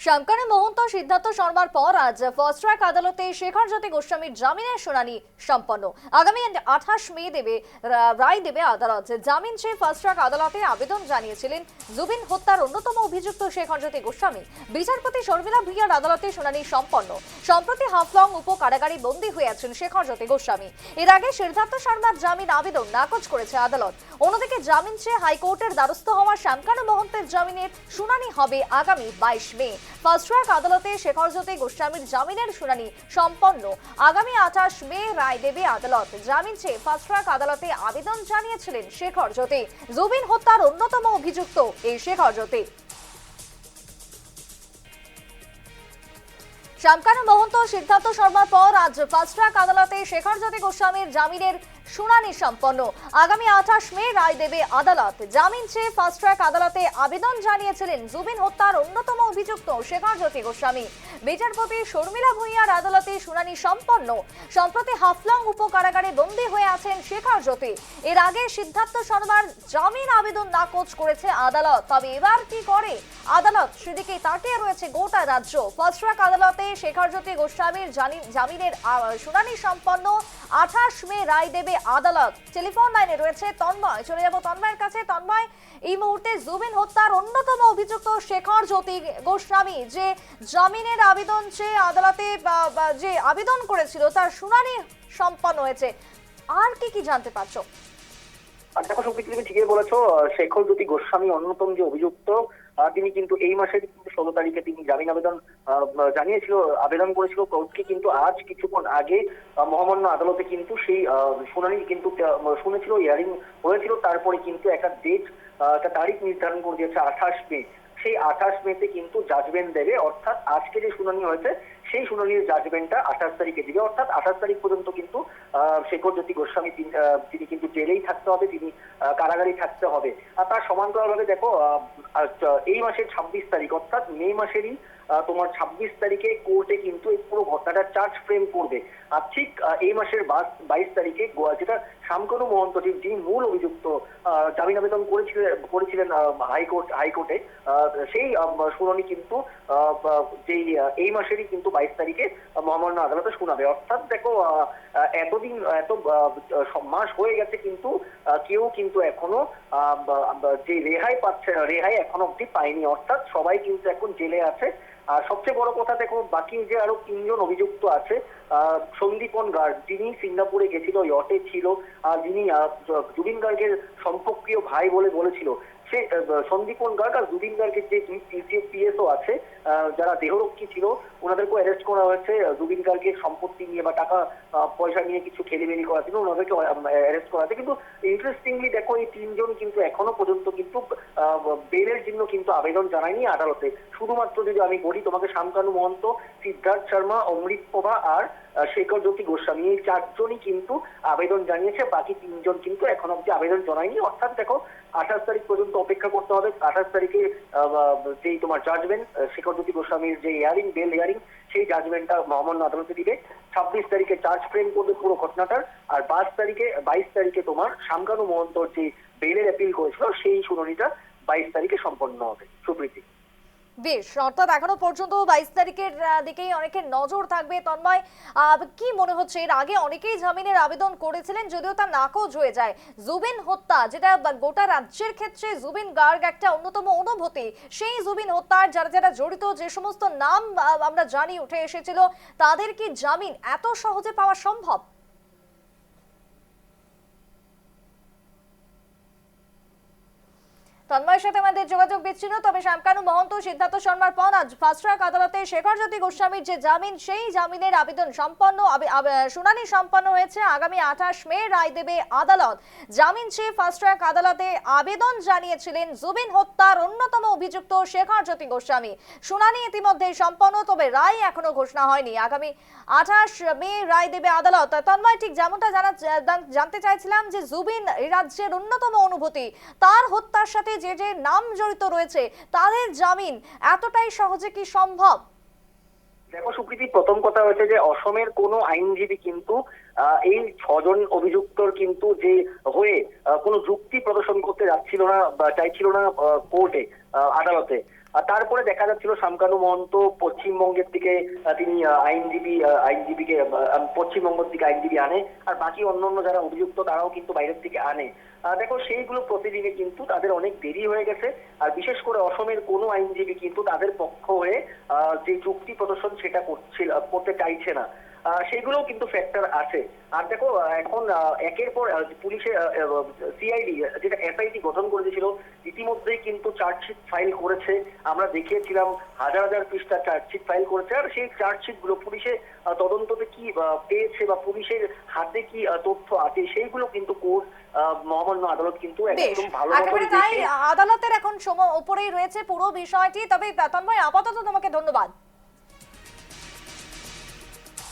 শ্যামকানু মহন্ত সিদ্ধার্থ শর্মার পর আজ ফার্স্ট ট্র্যাক আদালতে শেখর জ্যোতি গোস্বামীর জামিনের শুনানি সম্পন্ন। আগামী 28 মে রায় দেবে আদালত। জামিন চেয়ে ফার্স্ট ট্র্যাক আদালতে আবেদন জানিয়েছিলেন জুবিন হত্যার অন্যতম অভিযুক্ত শেখর জ্যোতি গোস্বামী। বিচারপতি শর্মিলা ভূঁইয়ার আদালতে শুনানি সম্পন্ন। সম্প্রতি হাফলং উপ কারাগারে বন্দী হয়ে আছেন শেখর জ্যোতি গোস্বামী। এর আগে সিদ্ধার্থ শর্মার জামিন আবেদন নাকচ করেছে আদালত। অন্যদিকে জামিন চেয়ে হাইকোর্টের দ্বারস্থ হওয়া শ্যামকানু মহন্তের জামিনের শুনানি হবে আগামী 22 মে। ফার্স্ট ট্র্যাক আদালতে শেখর জ্যোতি গোস্বামীর জামিনের শুনানি সম্পন্ন। আগামী 28 মে রায় দেবে আদালত। জামিন চেয়ে ফার্স্ট ট্র্যাক আদালতে আবেদন জানিয়েছিলেন শেখর জ্যোতি। জুবিন হত্যার অন্যতম অভিযুক্ত এই শেখর জ্যোতি। শ্যামকানু মহন্ত সিদ্ধার্থ শর্মার পর আজ ফার্স্ট ট্র্যাক আদালতে শেখর জ্যোতি গোস্বামীর জামিনের শুনানি সম্পন্ন। আগামী 28 মে রায় দেবে আদালত। জামিন চেয়ে ফার্স্ট ট্র্যাক আদালতে আবেদন জানিয়েছিলেন জুবিন হত্যার অন্যতম অভিযুক্ত শেখর জ্যোতি গোস্বামী। বিচারপতি শর্মিলা ভূঁইয়ার আদালতে শুনানি সম্পন্ন। সম্প্রতি হাফলং উপ কারাগারে বন্দী হয়ে আছেন শেখর জ্যোতি। এর আগে সিদ্ধার্থ শর্মার জামিন আবেদন নাকচ করেছে আদালত। তবে এবার কি করে আদালত, সেদিকে তাকিয়ে রয়েছে গোটা রাজ্য। ফার্স্ট ট্র্যাক আদালতে শেখর জ্যোতি গোস্বামীর জামিনের শুনানি সম্পন্ন। 28 মে রায় দেবে আদালত। টেলিফোন লাইনে রয়েছে তন্ময়, চলে যাব তন্ময়ের কাছে। তন্ময়, এই মুহূর্তে জুবিন হত্যার অন্যতম অভিযুক্ত শেখর জ্যোতি গোস্বামী যে জামিনের আবেদন চেয়ে আদালতে যে আবেদন করেছিল তার শুনানি সম্পন্ন হয়েছে, আর কি জানতে পারছো? দেখো সুপ্রীতি, তুমি ঠিকই বলেছো। শেখর জ্যোতি গোস্বামী অন্যতম যে অভিযুক্ত, তিনি কিন্তু এই মাসের 16 তারিখে তিনি জামিন আবেদন জানিয়েছিল, আবেদন করেছিল কোর্টকে। কিন্তু আজ কিছুক্ষণ আগে মহামান্য আদালতে কিন্তু সেই শুনানি কিন্তু শুনেছিল, হিয়ারিং হয়েছিল। তারপরে কিন্তু একটা ডেট, একটা তারিখ নির্ধারণ করে দিয়েছে 28 মে। সেই 28 মেতে কিন্তু জাজমেন্ট দেবে, অর্থাৎ আজকে যে শুনানি হয়েছে সেই শুনানির জাজমেন্টটা 28 তারিখে দিবে। অর্থাৎ 28 তারিখ পর্যন্ত কিন্তু শেখর জ্যোতি গোস্বামী তিনি কিন্তু জেলেই থাকতে হবে, তিনি কারাগারেই থাকতে হবে। আর তার সমান্তরালভাবে দেখো, এই মাসের 26 তারিখ অর্থাৎ মে মাসেরই তোমার 26 তারিখে কোর্টে কিন্তু এই পুরো ঘটনাটা চার্জ ফ্রেম করবে। আর ঠিক এই মাসের 22 তারিখে যেটা শ্যামকানু মহন্ত, যিনি মূল অভিযুক্ত, জামিন আবেদন করেছিলেন হাইকোর্টে, সেই শুনানি কিন্তু এই মাসেরই কিন্তু 22 তারিখে মহামান্য আদালতে শোনাবে। অর্থাৎ দেখো, এতদিন এত মাস হয়ে গেছে, কিন্তু কেউ কিন্তু এখনো যে রেহাই পাচ্ছে না, রেহাই এখনো অব্দি পায়নি। অর্থাৎ সবাই কিন্তু এখন জেলে আছে। আর সবচেয়ে বড় কথা দেখো, বাকি যে আরো 3 জন অভিযুক্ত আছে, সন্দীপন গার্গ, যিনি সিঙ্গাপুরে গেছিল, ইয়টে ছিল, আর যিনি জুবিন গার্গের সম্পর্কীয় ভাই বলে বলেছিল, সে সন্দীপন গার্গ আর জুবিন গার্গের যে পিএসও আছে, যারা দেহরক্ষী ছিল, ওনাদেরকে অ্যারেস্ট করা হয়েছে। জুবিন গার্গের সম্পত্তি নিয়ে বা টাকা পয়সা নিয়ে কিছু খেলিমেলি করার জন্য ওনাদেরকে অ্যারেস্ট করা হয়েছে। কিন্তু ইন্টারেস্টিংলি দেখো, এই 3 জন কিন্তু এখনো পর্যন্ত কিন্তু বেলের জন্য কিন্তু আবেদন জানায়নি আদালতে। শুধুমাত্র যদি আমি বলি তোমাকে, শ্যামকানু মহন্ত, সিদ্ধার্থ শর্মা, অমৃত প্রভা আর শেখর জ্যোতি গোস্বামী, এই 4 জনই কিন্তু আবেদন জানিয়েছে। বাকি 3 জন কিন্তু এখন অব্দি আবেদন জানায়নি। অর্থাৎ দেখো, 28 তারিখ পর্যন্ত অপেক্ষা করতে হবে। 28 তারিখে যেই তোমার জাজমেন্ট, শেখর জ্যোতি গোস্বামীর যে বেল হিয়ারিং, সেই জাজমেন্টটা মহামান্য আদালতে দিবে। 26 তারিখে চার্জ ফ্রেম করবে পুরো ঘটনাটার। আর 22 তারিখে তোমার শ্যামকানু মহন্তর যে বেলের অ্যাপিল করেছিল, সেই শুনানিটা 22 তারিখে সম্পন্ন হবে। সুপ্রীতি, বেশ, অর্থাৎ এখনো পর্যন্ত 22 তারিখের দিকেই অনেকের নজর থাকবে। তন্ময়, কি মনে হচ্ছে, এর আগে অনেকেই জামিনের আবেদন করেছিলেন, যদিও তা নাকচ হয়ে যায়। জুবিন হত্যা, যেটা গোটা রাজ্যের ক্ষেত্রে জুবিন গার্গ একটা অন্যতম অনুভূতি, সেই জুবিন হত্যার যারা জড়িত, যে সমস্ত নাম আমরা জানি উঠে এসেছিল, তাদের কি জামিন এত সহজে পাওয়া সম্ভব? তন্ময়ের সাথে আমাদের যোগাযোগ বিচ্ছিন্ন। তবে শ্যামকানু মহন্ত সিদ্ধার্থ শর্মার পর আজ ফার্স্ট ট্র্যাক আদালতে শেখর জ্যোতি গোস্বামীর যে জামিন, সেই জামিনের আবেদন সম্পন্ন, শুনানি সম্পন্ন হয়েছে। আগামী 28 মে রায় দেবে আদালত। জামিন চেয়ে ফার্স্ট ট্র্যাক আদালতে আবেদন জানিয়েছিলেন জুবিন হত্যার অন্যতম অভিযুক্ত শেখর জ্যোতি গোস্বামী। শুনানি ইতিমধ্যে সম্পন্ন, তবে রায় এখনো ঘোষণা হয়নি। আগামী 28 মে রায় দেবে আদালত। তন্ময়, ঠিক যেমনটা জানতে চাইছিলাম যে জুবিন এই রাজ্যের অন্যতম অনুভূতি, তার হত্যার সাথে যে নাম জড়িত রয়েছে, তাদের জামিন এতটাই সহজে কি সম্ভব? দেখো সুপ্রীতি, প্রথম কথা হচ্ছে যে অসমের কোনো আইনজীবী কিন্তু এই 6 জন অভিযুক্তর কিন্তু যে হয়ে কোনো যুক্তি প্রদর্শন করতে যাচ্ছিল না বা চাইছিল না কোর্টে, আদালতে। তারপরে দেখা যাচ্ছিল শামকানু মহন্ত পশ্চিমবঙ্গের দিকে তিনি আইনজীবীকে পশ্চিমবঙ্গের দিকে আইনজীবী আনে, আর বাকি অন্যান্য যারা অভিযুক্ত তারাও কিন্তু বাইরের থেকে আনে। দেখো সেইগুলো প্রতিদিনে কিন্তু তাদের অনেক দেরি হয়ে গেছে, আর বিশেষ করে অসমের কোনো আইনজীবী কিন্তু তাদের পক্ষ হয়ে যে যুক্তি প্রদর্শন সেটা করতে চাইছে না। সেইগুলোও কিন্তু ফ্যাক্টর আছে। আর দেখো এখন একের পর পুলিশের সিআইডি যেটা এসআইটি গঠন করে দিয়েছিল ইতিমধ্যেই কিন্তু চার্জশিট ফাইল করেছে। আমরা দেখিয়েছিলাম হাজার হাজার পৃষ্ঠা চার্জশিট ফাইল করেছে, আর সেই চার্জশিট গুলো পুলিশে তদন্ততে কি পেয়েছে বা পুলিশের হাতে কি তথ্য আছে সেইগুলো কিন্তু কোর্ট মহামান্য আদালত কিন্তু একদম ভালো একেবারে তাই, আদালতের এখন সময় উপরেই রয়েছে পুরো বিষয়টি। তবে তন্ময়, আপাতত তোমাকে ধন্যবাদ।